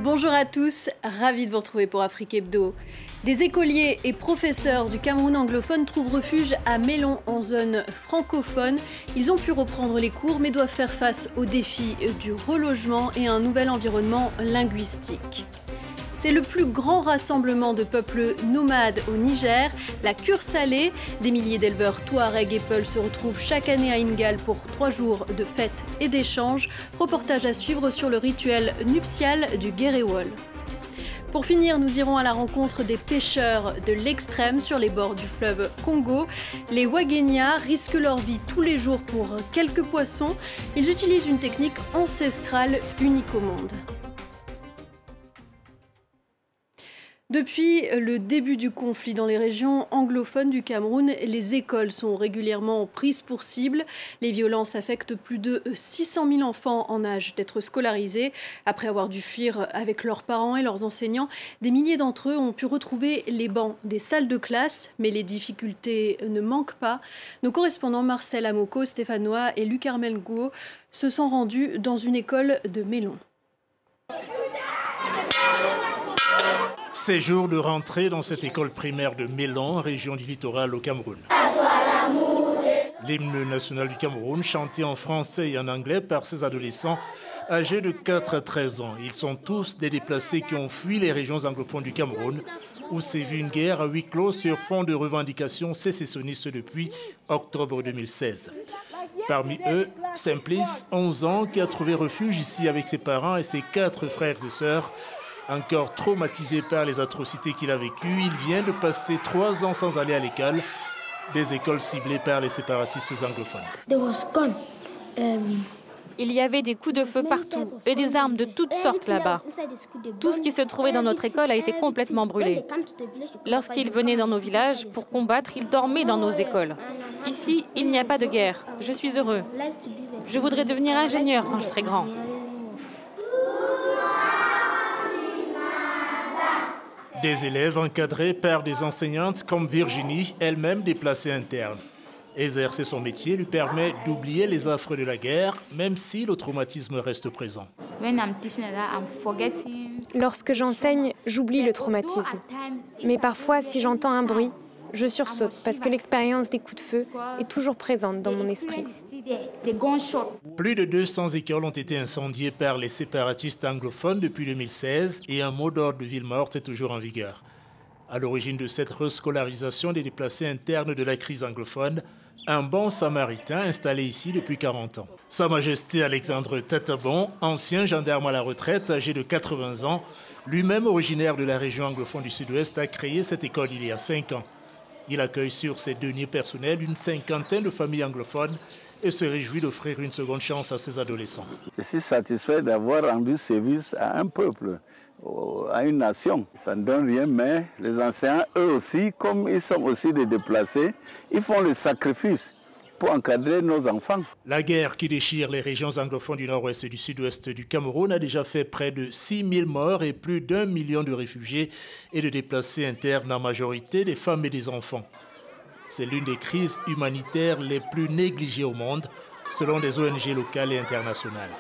Bonjour à tous, ravi de vous retrouver pour Afrique Hebdo. Des écoliers et professeurs du Cameroun anglophone trouvent refuge à Mélon en zone francophone. Ils ont pu reprendre les cours mais doivent faire face aux défis du relogement et à un nouvel environnement linguistique. C'est le plus grand rassemblement de peuples nomades au Niger, la cure salée. Des milliers d'éleveurs Touareg et Peul se retrouvent chaque année à Ingal pour 3 jours de fêtes et d'échanges. Reportage à suivre sur le rituel nuptial du Guéréwol. Pour finir, nous irons à la rencontre des pêcheurs de l'extrême sur les bords du fleuve Congo. Les Wagenya risquent leur vie tous les jours pour quelques poissons. Ils utilisent une technique ancestrale unique au monde. Depuis le début du conflit dans les régions anglophones du Cameroun, les écoles sont régulièrement prises pour cible. Les violences affectent plus de 600 000 enfants en âge d'être scolarisés. Après avoir dû fuir avec leurs parents et leurs enseignants, des milliers d'entre eux ont pu retrouver les bancs des salles de classe. Mais les difficultés ne manquent pas. Nos correspondants Marcel Amoko, Stéphanois et Luc Armelgo se sont rendus dans une école de Mélon. C'est jour de rentrée dans cette école primaire de Mélon, région du littoral au Cameroun. L'hymne national du Cameroun, chanté en français et en anglais par ces adolescents âgés de 4 à 13 ans. Ils sont tous des déplacés qui ont fui les régions anglophones du Cameroun, où sévit une guerre à huis clos sur fond de revendications sécessionnistes depuis octobre 2016. Parmi eux, Simplice, 11 ans, qui a trouvé refuge ici avec ses parents et ses 4 frères et sœurs. Encore traumatisé par les atrocités qu'il a vécues, il vient de passer 3 ans sans aller à l'école, des écoles ciblées par les séparatistes anglophones. Il y avait des coups de feu partout et des armes de toutes sortes là-bas. Tout ce qui se trouvait dans notre école a été complètement brûlé. Lorsqu'ils venaient dans nos villages pour combattre, ils dormaient dans nos écoles. Ici, il n'y a pas de guerre. Je suis heureux. Je voudrais devenir ingénieur quand je serai grand. Des élèves encadrés par des enseignantes comme Virginie, elle-même déplacée interne. Exercer son métier lui permet d'oublier les affres de la guerre, même si le traumatisme reste présent. Lorsque j'enseigne, j'oublie le traumatisme. Mais parfois, si j'entends un bruit, je sursaute parce que l'expérience des coups de feu est toujours présente dans mon esprit. Plus de 200 écoles ont été incendiées par les séparatistes anglophones depuis 2016 et un mot d'ordre de ville morte est toujours en vigueur. À l'origine de cette rescolarisation des déplacés internes de la crise anglophone, un bon samaritain installé ici depuis 40 ans. Sa Majesté Alexandre Tatabon, ancien gendarme à la retraite âgé de 80 ans, lui-même originaire de la région anglophone du Sud-Ouest, a créé cette école il y a 5 ans. Il accueille sur ses deniers personnels une 50aine de familles anglophones et se réjouit d'offrir une seconde chance à ses adolescents. Je suis satisfait d'avoir rendu service à un peuple, à une nation. Ça ne donne rien, mais les enseignants, eux aussi, comme ils sont aussi des déplacés, ils font le sacrifice pour encadrer nos enfants. La guerre qui déchire les régions anglophones du nord-ouest et du sud-ouest du Cameroun a déjà fait près de 6 000 morts et plus d'1 million de réfugiés et de déplacés internes, en majorité des femmes et des enfants. C'est l'une des crises humanitaires les plus négligées au monde, selon des ONG locales et internationales.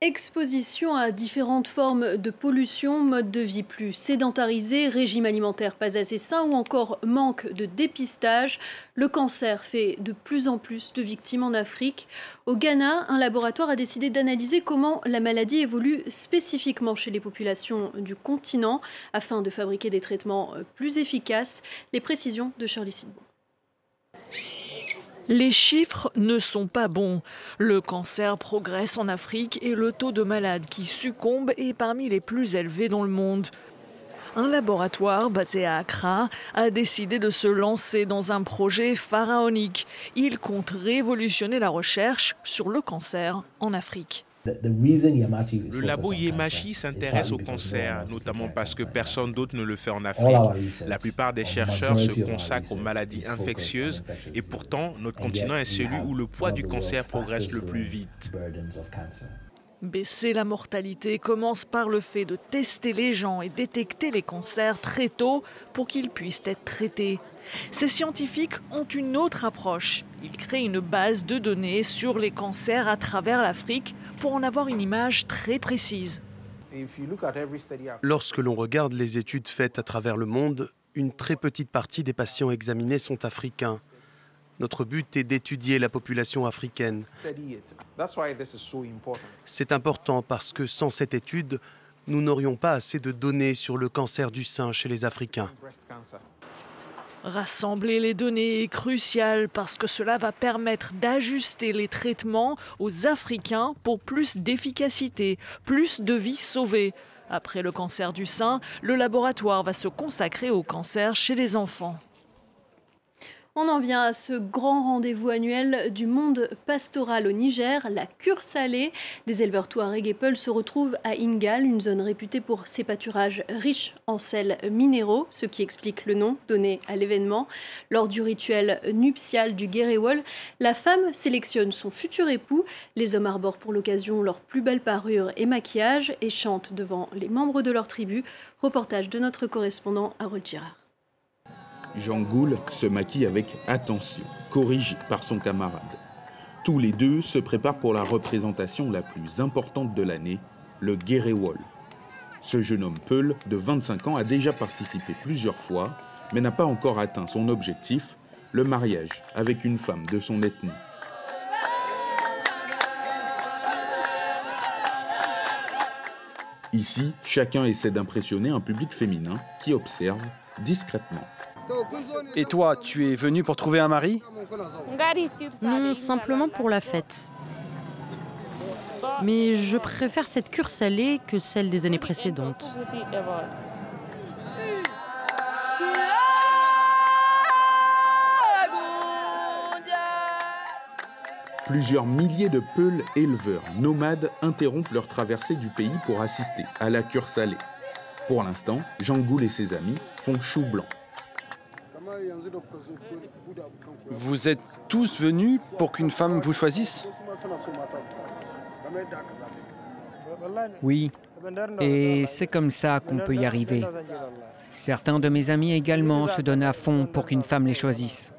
Exposition à différentes formes de pollution, mode de vie plus sédentarisé, régime alimentaire pas assez sain ou encore manque de dépistage. Le cancer fait de plus en plus de victimes en Afrique. Au Ghana, un laboratoire a décidé d'analyser comment la maladie évolue spécifiquement chez les populations du continent afin de fabriquer des traitements plus efficaces. Les précisions de Shirley Sidbon. Les chiffres ne sont pas bons. Le cancer progresse en Afrique et le taux de malades qui succombent est parmi les plus élevés dans le monde. Un laboratoire basé à Accra a décidé de se lancer dans un projet pharaonique. Il compte révolutionner la recherche sur le cancer en Afrique. Le labo Yemachi s'intéresse au cancer, notamment parce que personne d'autre ne le fait en Afrique. La plupart des chercheurs se consacrent aux maladies infectieuses et pourtant, notre continent est celui où le poids du cancer progresse le plus vite. Baisser la mortalité commence par le fait de tester les gens et détecter les cancers très tôt pour qu'ils puissent être traités. Ces scientifiques ont une autre approche. Ils créent une base de données sur les cancers à travers l'Afrique pour en avoir une image très précise. Lorsque l'on regarde les études faites à travers le monde, une très petite partie des patients examinés sont africains. Notre but est d'étudier la population africaine. C'est important parce que sans cette étude, nous n'aurions pas assez de données sur le cancer du sein chez les Africains. Rassembler les données est crucial parce que cela va permettre d'ajuster les traitements aux Africains pour plus d'efficacité, plus de vies sauvées. Après le cancer du sein, le laboratoire va se consacrer au cancer chez les enfants. On en vient à ce grand rendez-vous annuel du monde pastoral au Niger, la cure salée. Des éleveurs Touareg et Peuls se retrouvent à Ingal, une zone réputée pour ses pâturages riches en sels minéraux, ce qui explique le nom donné à l'événement. Lors du rituel nuptial du Guéréwol, la femme sélectionne son futur époux. Les hommes arborent pour l'occasion leur plus belle parure et maquillage et chantent devant les membres de leur tribu. Reportage de notre correspondant Harold Girard. Jean Goul se maquille avec attention, corrigé par son camarade. Tous les deux se préparent pour la représentation la plus importante de l'année, le Guéréwol. Ce jeune homme Peul de 25 ans a déjà participé plusieurs fois, mais n'a pas encore atteint son objectif, le mariage avec une femme de son ethnie. Ici, chacun essaie d'impressionner un public féminin qui observe discrètement. Et toi, tu es venu pour trouver un mari? Non, simplement pour la fête. Mais je préfère cette cure salée que celle des années précédentes. Plusieurs milliers de Peuls éleveurs nomades interrompent leur traversée du pays pour assister à la cure salée. Pour l'instant, Jean Goul et ses amis font chou blanc. Vous êtes tous venus pour qu'une femme vous choisisse? Oui, et c'est comme ça qu'on peut y arriver. Certains de mes amis également se donnent à fond pour qu'une femme les choisisse.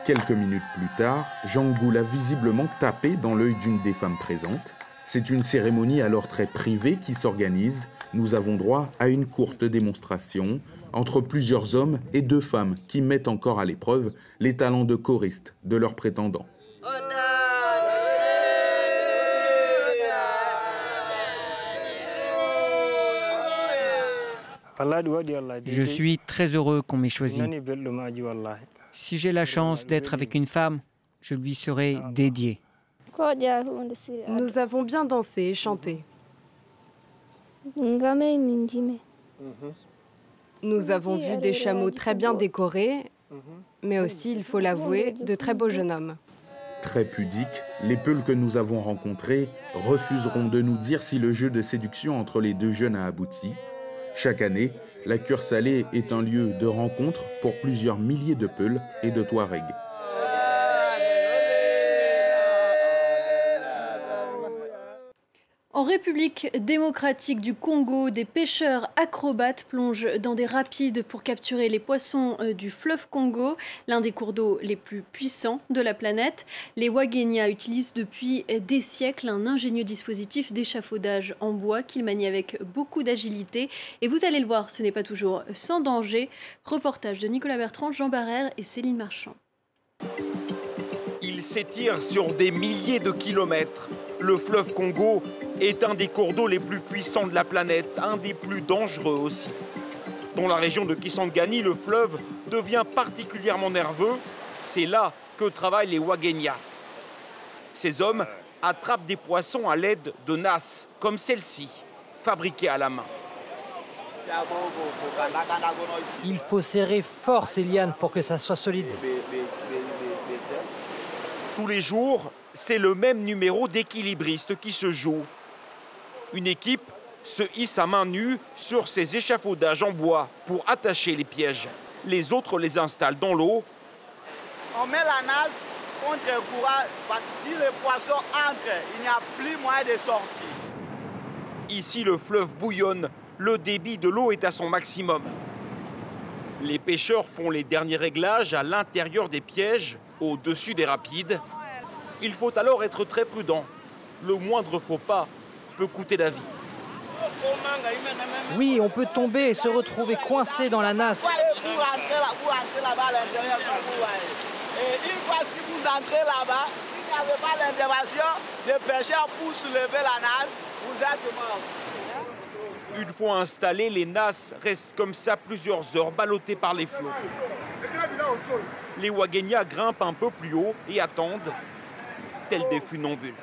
Quelques minutes plus tard, Jean Goul a visiblement tapé dans l'œil d'une des femmes présentes. C'est une cérémonie alors très privée qui s'organise. Nous avons droit à une courte démonstration entre plusieurs hommes et 2 femmes qui mettent encore à l'épreuve les talents de choristes de leurs prétendants. Je suis très heureux qu'on m'ait choisi. Si j'ai la chance d'être avec une femme, je lui serai dédié. Nous avons bien dansé et chanté. Nous avons vu des chameaux très bien décorés, mais aussi, il faut l'avouer, de très beaux jeunes hommes. Très pudiques, les Peuls que nous avons rencontrés refuseront de nous dire si le jeu de séduction entre les 2 jeunes a abouti. Chaque année, la cure salée est un lieu de rencontre pour plusieurs milliers de Peuls et de Touaregs. En République démocratique du Congo, des pêcheurs acrobates plongent dans des rapides pour capturer les poissons du fleuve Congo, l'un des cours d'eau les plus puissants de la planète. Les Wagenya utilisent depuis des siècles un ingénieux dispositif d'échafaudage en bois qu'ils manient avec beaucoup d'agilité. Et vous allez le voir, ce n'est pas toujours sans danger. Reportage de Nicolas Bertrand, Jean Barrère et Céline Marchand. Il s'étire sur des milliers de kilomètres. Le fleuve Congo est un des cours d'eau les plus puissants de la planète, un des plus dangereux aussi. Dans la région de Kisangani, le fleuve devient particulièrement nerveux. C'est là que travaillent les Wagenya. Ces hommes attrapent des poissons à l'aide de nasses, comme celle-ci, fabriquée à la main. Il faut serrer fort ces lianes pour que ça soit solide. Tous les jours, c'est le même numéro d'équilibristes qui se joue. Une équipe se hisse à main nue sur ces échafaudages en bois pour attacher les pièges. Les autres les installent dans l'eau. On met la nasse contre le courant, parce que si le poisson entre, il n'y a plus moyen de sortir. Ici, le fleuve bouillonne. le débit de l'eau est à son maximum. Les pêcheurs font les derniers réglages à l'intérieur des pièges, au-dessus des rapides. Il faut alors être très prudent. Le moindre faux pas peut coûter la vie. Oui, on peut tomber et se retrouver coincé dans la nasse. Et une fois que vous entrez là-bas, s'il n'y avait pas l'intervention, les pêcheurs pour soulever la nasse, vous êtes mort. Une fois installés, les nasses restent comme ça plusieurs heures, ballottées par les flots. Les Ouaghénias grimpent un peu plus haut et attendent, tels des funambules.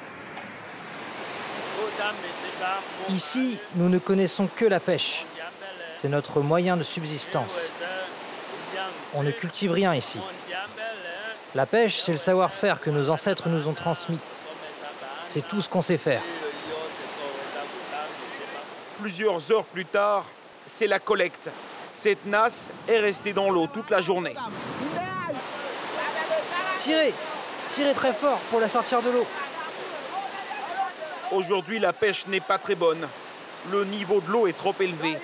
Ici, nous ne connaissons que la pêche. C'est notre moyen de subsistance. On ne cultive rien ici. La pêche, c'est le savoir-faire que nos ancêtres nous ont transmis. C'est tout ce qu'on sait faire. Plusieurs heures plus tard, c'est la collecte. Cette nasse est restée dans l'eau toute la journée. Tirez! Tirez très fort pour la sortir de l'eau. Aujourd'hui, la pêche n'est pas très bonne. Le niveau de l'eau est trop élevé.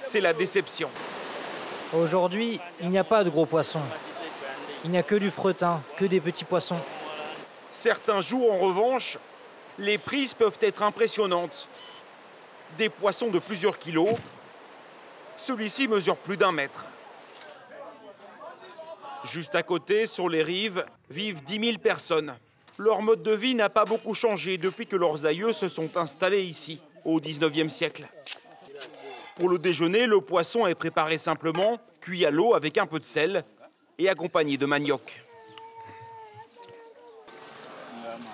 C'est la déception. Aujourd'hui, il n'y a pas de gros poissons. Il n'y a que du fretin, que des petits poissons. Certains jours, en revanche, les prises peuvent être impressionnantes. Des poissons de plusieurs kilos. Celui-ci mesure plus d'1 mètre. Juste à côté, sur les rives, vivent 10 000 personnes. Leur mode de vie n'a pas beaucoup changé depuis que leurs aïeux se sont installés ici, au 19e siècle. Pour le déjeuner, le poisson est préparé simplement, cuit à l'eau avec un peu de sel et accompagné de manioc.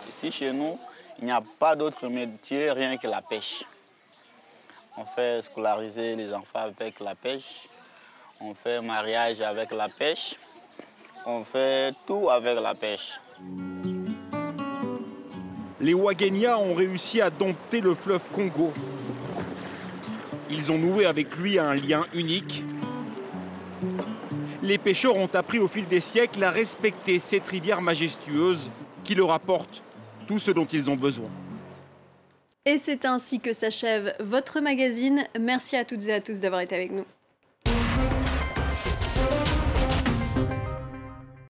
Ici, chez nous, il n'y a pas d'autre métier, rien que la pêche. On fait scolariser les enfants avec la pêche. On fait mariage avec la pêche. On fait tout avec la pêche. Les Ouaghénias ont réussi à dompter le fleuve Congo. Ils ont noué avec lui un lien unique. Les pêcheurs ont appris au fil des siècles à respecter cette rivière majestueuse qui leur apporte tout ce dont ils ont besoin. Et c'est ainsi que s'achève votre magazine. Merci à toutes et à tous d'avoir été avec nous.